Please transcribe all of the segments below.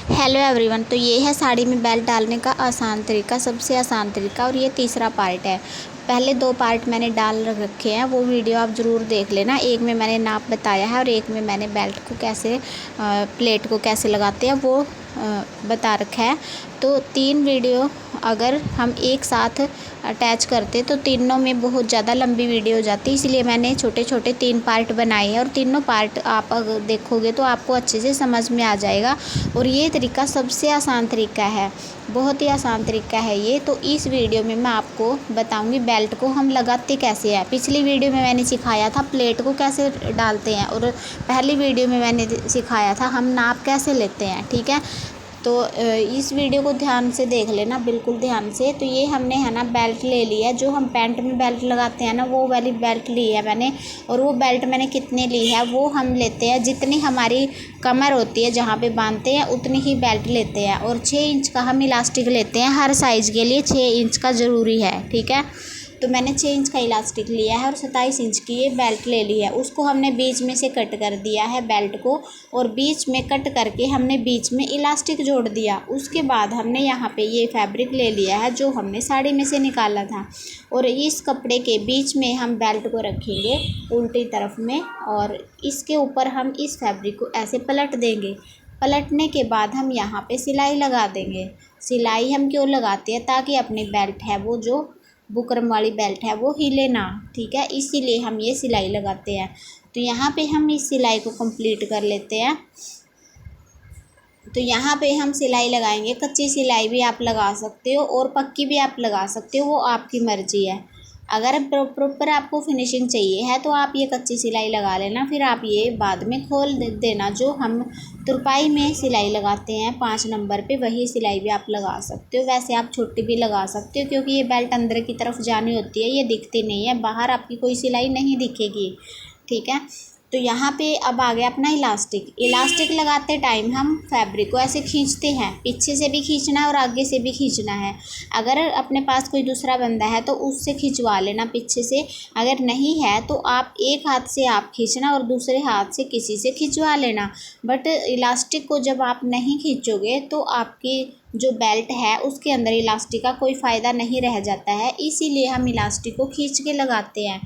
Hello everyone. तो ये है साड़ी में बेल्ट डालने का आसान तरीका, सबसे आसान तरीका, और ये तीसरा पार्ट है। पहले 2 पार्ट मैंने डाल रखे हैं, वो वीडियो आप ज़रूर देख लेना। एक में मैंने नाप बताया है और एक में मैंने बेल्ट को कैसे प्लेट को कैसे लगाते हैं वो बता रखा है। तो 3 वीडियो अगर हम एक साथ अटैच करते तो तीनों में बहुत ज़्यादा लंबी वीडियो हो जाती, इसलिए मैंने छोटे छोटे 3 पार्ट बनाए हैं और तीनों पार्ट आप अगर देखोगे तो आपको अच्छे से समझ में आ जाएगा। और ये तरीका सबसे आसान तरीका है, बहुत ही आसान तरीका है ये। तो इस वीडियो में मैं आपको बताऊंगी बेल्ट को हम लगाते कैसे हैं। पिछली वीडियो में मैंने सिखाया था प्लेट को कैसे डालते हैं और पहली वीडियो में मैंने सिखाया था हम नाप कैसे लेते हैं, ठीक है। तो इस वीडियो को ध्यान से देख लेना, बिल्कुल ध्यान से। तो ये हमने है ना बेल्ट ले लिया है, जो हम पैंट में बेल्ट लगाते हैं ना वो वाली बेल्ट ली है मैंने। और वो बेल्ट मैंने कितने ली है वो हम लेते हैं, जितनी हमारी कमर होती है जहाँ पे बांधते हैं उतनी ही बेल्ट लेते हैं। और 6 इंच का हम इलास्टिक लेते हैं, हर साइज़ के लिए 6 इंच का ज़रूरी है, ठीक है। तो मैंने 6 इंच का इलास्टिक लिया है और 27 इंच की ये बेल्ट ले ली है। उसको हमने बीच में से कट कर दिया है बेल्ट को, और बीच में कट करके हमने बीच में इलास्टिक जोड़ दिया। उसके बाद हमने यहाँ पे ये फैब्रिक ले लिया है जो हमने साड़ी में से निकाला था, और इस कपड़े के बीच में हम बेल्ट को रखेंगे उल्टी तरफ में, और इसके ऊपर हम इस फैब्रिक को ऐसे पलट देंगे। पलटने के बाद हम यहाँ पे सिलाई लगा देंगे। सिलाई हम क्यों लगाते हैं? ताकि अपनी बेल्ट है वो जो बुकरम वाली बेल्ट है वो हिले ना, ठीक है, इसीलिए हम ये सिलाई लगाते हैं। तो यहाँ पे हम इस सिलाई को कंप्लीट कर लेते हैं। तो यहाँ पे हम सिलाई लगाएंगे, कच्ची सिलाई भी आप लगा सकते हो और पक्की भी आप लगा सकते हो, वो आपकी मर्ज़ी है। अगर प्रॉपर आपको फिनिशिंग चाहिए है तो आप ये कच्ची सिलाई लगा लेना, फिर आप ये बाद में खोल देना। जो हम तुरपाई में सिलाई लगाते हैं 5 नंबर पे, वही सिलाई भी आप लगा सकते हो। वैसे आप छोटी भी लगा सकते हो, क्योंकि ये बेल्ट अंदर की तरफ जानी होती है, ये दिखती नहीं है, बाहर आपकी कोई सिलाई नहीं दिखेगी, ठीक है। तो यहाँ पे अब आ गया अपना इलास्टिक लगाते टाइम हम फैब्रिक को ऐसे खींचते हैं, पीछे से भी खींचना है और आगे से भी खींचना है। अगर अपने पास कोई दूसरा बंदा है तो उससे खिंचवा लेना पीछे से, अगर नहीं है तो आप एक हाथ से आप खींचना और दूसरे हाथ से किसी से खिंचवा लेना। बट इलास्टिक को जब आप नहीं खींचोगे तो आपकी जो बेल्ट है उसके अंदर इलास्टिक का कोई फ़ायदा नहीं रह जाता है, इसीलिए हम इलास्टिक को खींच के लगाते हैं।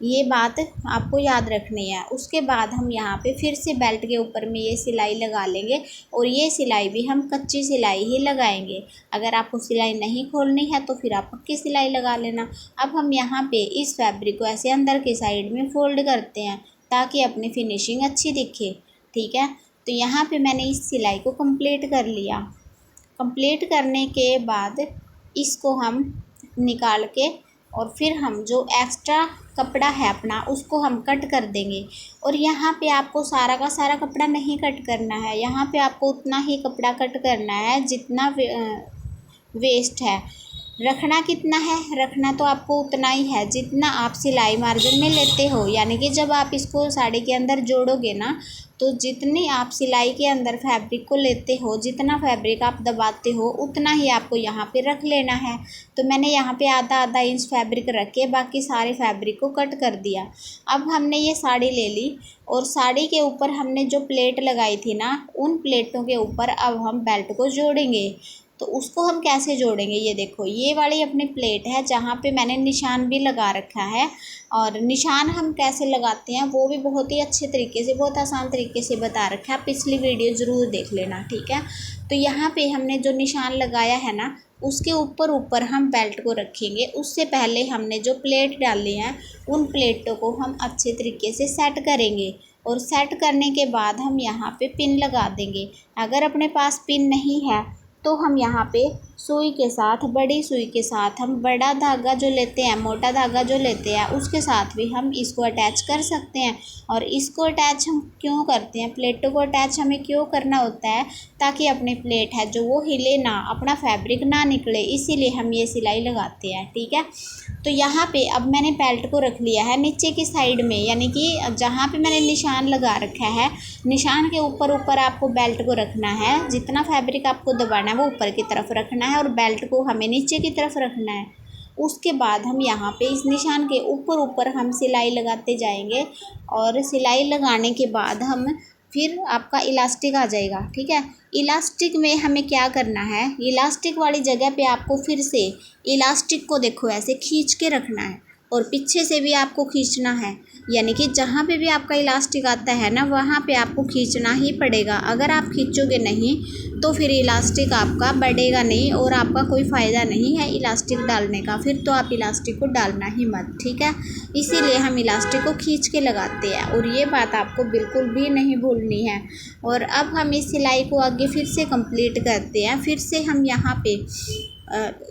ये बात आपको याद रखनी है। उसके बाद हम यहाँ पे फिर से बेल्ट के ऊपर में ये सिलाई लगा लेंगे, और ये सिलाई भी हम कच्ची सिलाई ही लगाएंगे। अगर आपको सिलाई नहीं खोलनी है तो फिर आप पक्की सिलाई लगा लेना। अब हम यहाँ पे इस फैब्रिक को ऐसे अंदर के साइड में फोल्ड करते हैं ताकि अपनी फिनिशिंग अच्छी दिखे, ठीक है। तो यहाँ पे मैंने इस सिलाई को कंप्लीट कर लिया। कंप्लीट करने के बाद इसको हम निकाल के, और फिर हम जो एक्स्ट्रा कपड़ा है अपना उसको हम कट कर देंगे। और यहाँ पे आपको सारा का सारा कपड़ा नहीं कट करना है, यहाँ पे आपको उतना ही कपड़ा कट करना है जितना वेस्ट है। रखना कितना है? रखना तो आपको उतना ही है जितना आप सिलाई मार्जिन में लेते हो, यानी कि जब आप इसको साड़ी के अंदर जोड़ोगे ना, तो जितनी आप सिलाई के अंदर फैब्रिक को लेते हो, जितना फैब्रिक आप दबाते हो उतना ही आपको यहाँ पे रख लेना है। तो मैंने यहाँ पे आधा आधा इंच फैब्रिक रख के बाकी सारे फैब्रिक को कट कर दिया। अब हमने ये साड़ी ले ली, और साड़ी के ऊपर हमने जो प्लेट लगाई थी ना, उन प्लेटों के ऊपर अब हम बेल्ट को जोड़ेंगे। तो उसको हम कैसे जोड़ेंगे? ये देखो, ये वाली अपनी प्लेट है जहाँ पे मैंने निशान भी लगा रखा है, और निशान हम कैसे लगाते हैं वो भी बहुत ही अच्छे तरीके से, बहुत आसान तरीके से बता रखा है। पिछली वीडियो ज़रूर देख लेना, ठीक है। तो यहाँ पे हमने जो निशान लगाया है ना, उसके ऊपर हम बेल्ट को रखेंगे। उससे पहले हमने जो प्लेट डाली हैं उन प्लेटों को हम अच्छे तरीके से सेट करेंगे, और सेट करने के बाद हम यहाँ पे पिन लगा देंगे। अगर अपने पास पिन नहीं है तो हम यहाँ पे सुई के साथ, बड़ी सुई के साथ, हम बड़ा धागा जो लेते हैं, मोटा धागा जो लेते हैं, उसके साथ भी हम इसको अटैच कर सकते हैं। और इसको अटैच हम क्यों करते हैं, प्लेटों को अटैच हमें क्यों करना होता है? ताकि अपनी प्लेट है जो वो हिले ना, अपना फैब्रिक ना निकले, इसीलिए हम ये सिलाई लगाते हैं, ठीक है। तो यहाँ पे अब मैंने बेल्ट को रख लिया है नीचे की साइड में, यानी कि जहाँ पे मैंने निशान लगा रखा है, निशान के ऊपर आपको बेल्ट को रखना है। जितना फैब्रिक आपको दबाना है वो ऊपर की तरफ रखना है, और बेल्ट को हमें नीचे की तरफ रखना है। उसके बाद हम यहाँ पे इस निशान के ऊपर हम सिलाई लगाते जाएंगे, और सिलाई लगाने के बाद हम फिर आपका इलास्टिक आ जाएगा। ठीक है, इलास्टिक में हमें क्या करना है, इलास्टिक वाली जगह पे आपको फिर से इलास्टिक को देखो ऐसे खींच के रखना है और पीछे से भी आपको खींचना है, यानी कि जहाँ पे भी आपका इलास्टिक आता है ना वहाँ पे आपको खींचना ही पड़ेगा। अगर आप खींचोगे नहीं तो फिर इलास्टिक आपका बढ़ेगा नहीं और आपका कोई फ़ायदा नहीं है इलास्टिक डालने का, फिर तो आप इलास्टिक को डालना ही मत। ठीक है, इसीलिए हम इलास्टिक को खींच के लगाते हैं और ये बात आपको बिल्कुल भी नहीं भूलनी है। और अब हम इस सिलाई को आगे फिर से कंप्लीट करते हैं। फिर से हम यहाँ पे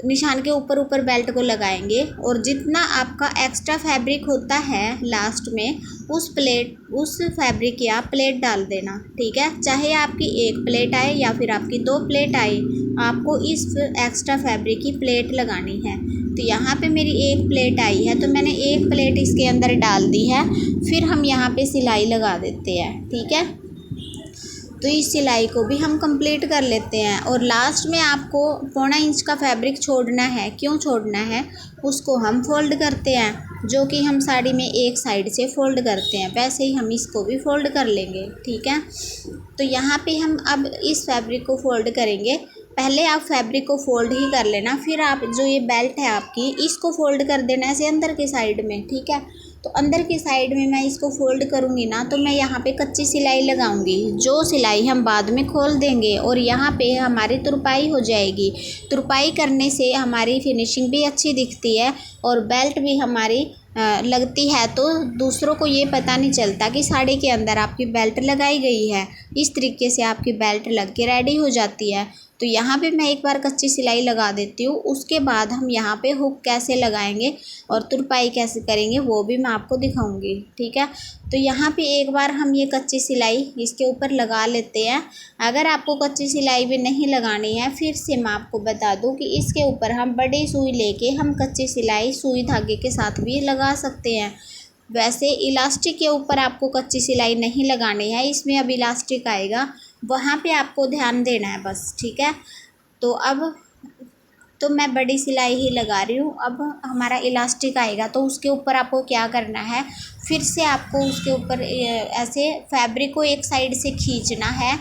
निशान के ऊपर बेल्ट को लगाएंगे और जितना आपका एक्स्ट्रा फैब्रिक होता है लास्ट में उस फैब्रिक की आप प्लेट डाल देना। ठीक है, चाहे आपकी एक प्लेट आए या फिर आपकी 2 प्लेट आए, आपको इस एक्स्ट्रा फैब्रिक की प्लेट लगानी है। तो यहाँ पे मेरी एक प्लेट आई है तो मैंने एक प्लेट इसके अंदर डाल दी है। फिर हम यहाँ पे सिलाई लगा देते हैं। ठीक है, तो इस सिलाई को भी हम कंप्लीट कर लेते हैं और लास्ट में आपको 1.25 इंच का फैब्रिक छोड़ना है। क्यों छोड़ना है, उसको हम फोल्ड करते हैं, जो कि हम साड़ी में एक साइड से फोल्ड करते हैं, वैसे ही हम इसको भी फोल्ड कर लेंगे। ठीक है, तो यहाँ पे हम अब इस फैब्रिक को फोल्ड करेंगे। पहले आप फैब्रिक को फोल्ड ही कर लेना, फिर आप जो ये बेल्ट है आपकी इसको फोल्ड कर देना ऐसे अंदर के साइड में। ठीक है, तो अंदर की साइड में मैं इसको फोल्ड करूँगी ना तो मैं यहाँ पे कच्ची सिलाई लगाऊंगी, जो सिलाई हम बाद में खोल देंगे और यहाँ पे हमारी तुरपाई हो जाएगी। तुरपाई करने से हमारी फिनिशिंग भी अच्छी दिखती है और बेल्ट भी हमारी लगती है, तो दूसरों को ये पता नहीं चलता कि साड़ी के अंदर आपकी बेल्ट लगाई गई है। इस तरीके से आपकी बेल्ट लग के रेडी हो जाती है। तो यहाँ पे मैं एक बार कच्ची सिलाई लगा देती हूँ, उसके बाद हम यहाँ पे हुक कैसे लगाएंगे और तुरपाई कैसे करेंगे वो भी मैं आपको दिखाऊंगी। ठीक है, तो यहाँ पे एक बार हम ये कच्ची सिलाई इसके ऊपर लगा लेते हैं। अगर आपको कच्ची सिलाई भी नहीं लगानी है, फिर से मैं आपको बता दूँ कि इसके ऊपर हम बड़ी सुई लेके हम कच्ची सिलाई सुई धागे के साथ भी लगा सकते हैं। वैसे इलास्टिक के ऊपर आपको कच्ची सिलाई नहीं लगानी है, इसमें अब इलास्टिक आएगा, वहाँ पे आपको ध्यान देना है बस। ठीक है, तो अब तो मैं बड़ी सिलाई ही लगा रही हूँ। अब हमारा इलास्टिक आएगा तो उसके ऊपर आपको क्या करना है, फिर से आपको उसके ऊपर ऐसे फैब्रिक को एक साइड से खींचना है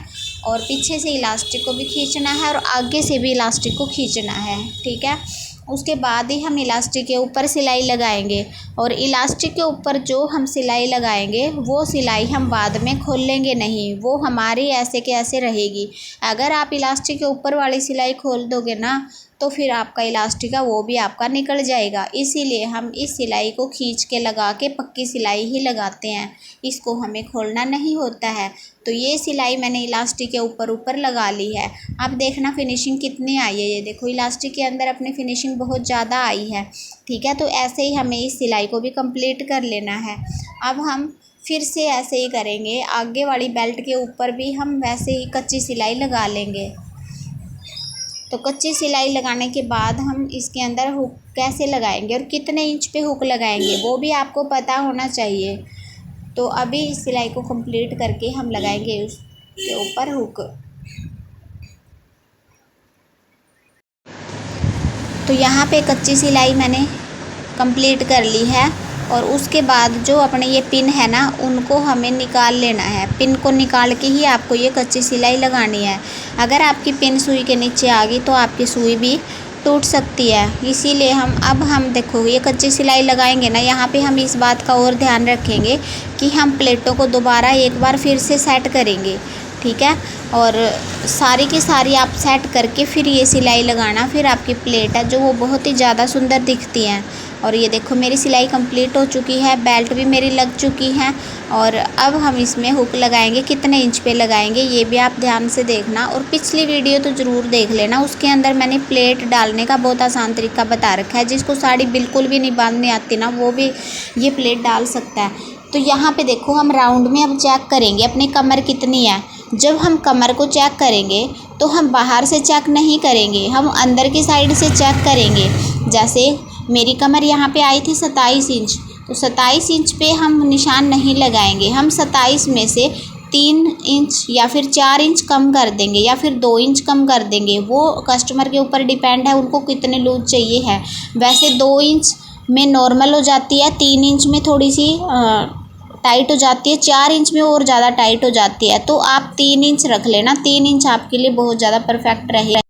और पीछे से इलास्टिक को भी खींचना है और आगे से भी इलास्टिक को खींचना है। ठीक है, उसके बाद ही हम इलास्टिक के ऊपर सिलाई लगाएंगे और इलास्टिक के ऊपर जो हम सिलाई लगाएंगे वो सिलाई हम बाद में खोलेंगे नहीं, वो हमारी ऐसे के ऐसे रहेगी। अगर आप इलास्टिक के ऊपर वाली सिलाई खोल दोगे ना तो फिर आपका इलास्टिक है वो भी आपका निकल जाएगा। इसीलिए हम इस सिलाई को खींच के लगा के पक्की सिलाई ही लगाते हैं, इसको हमें खोलना नहीं होता है। तो ये सिलाई मैंने इलास्टिक के ऊपर लगा ली है। अब देखना फिनिशिंग कितनी आई है, ये देखो इलास्टिक के अंदर अपनी फिनिशिंग बहुत ज़्यादा आई है। ठीक है, तो ऐसे ही हमें इस सिलाई को भी कंप्लीट कर लेना है। अब हम फिर से ऐसे ही करेंगे, आगे वाली बेल्ट के ऊपर भी हम वैसे ही कच्ची सिलाई लगा लेंगे। तो कच्ची सिलाई लगाने के बाद हम इसके अंदर हुक कैसे लगाएंगे और कितने इंच पे हुक लगाएंगे वो भी आपको पता होना चाहिए। तो अभी इस सिलाई को कंप्लीट करके हम लगाएंगे उसके ऊपर हुक। तो यहाँ पे कच्ची सिलाई मैंने कंप्लीट कर ली है और उसके बाद जो अपने ये पिन है ना उनको हमें निकाल लेना है। पिन को निकाल के ही आपको ये कच्ची सिलाई लगानी है। अगर आपकी पिन सुई के नीचे आ गई तो आपकी सुई भी टूट सकती है। इसीलिए हम देखो ये कच्ची सिलाई लगाएंगे ना, यहाँ पे हम इस बात का और ध्यान रखेंगे कि हम प्लेटों को दोबारा एक बार फिर से सेट करेंगे। ठीक है, और सारी की सारी आप सेट करके फिर ये सिलाई लगाना, फिर आपकी प्लेट है जो वो बहुत ही ज़्यादा सुंदर दिखती हैं। और ये देखो मेरी सिलाई कंप्लीट हो चुकी है, बेल्ट भी मेरी लग चुकी है। और अब हम इसमें हुक लगाएंगे, कितने इंच पे लगाएंगे ये भी आप ध्यान से देखना और पिछली वीडियो तो ज़रूर देख लेना, उसके अंदर मैंने प्लेट डालने का बहुत आसान तरीका बता रखा है। जिसको साड़ी बिल्कुल भी नहीं बांधनी आती ना वो भी ये प्लेट डाल सकता है। तो यहाँ पे देखो हम राउंड में अब चेक करेंगे अपनी कमर कितनी है। जब हम कमर को चेक करेंगे तो हम बाहर से चेक नहीं करेंगे, हम अंदर की साइड से चेक करेंगे। जैसे मेरी कमर यहाँ पे आई थी 27 इंच, तो 27 इंच पे हम निशान नहीं लगाएंगे, हम 27 में से 3 इंच या फिर 4 इंच कम कर देंगे या फिर 2 इंच कम कर देंगे। वो कस्टमर के ऊपर डिपेंड है, उनको कितने लूज चाहिए है। वैसे 2 इंच में नॉर्मल हो जाती है, 3 इंच में थोड़ी सी टाइट हो जाती है, 4 इंच में और ज़्यादा टाइट हो जाती है। तो आप 3 इंच रख लेना, 3 इंच आपके लिए बहुत ज़्यादा परफेक्ट रहेगा।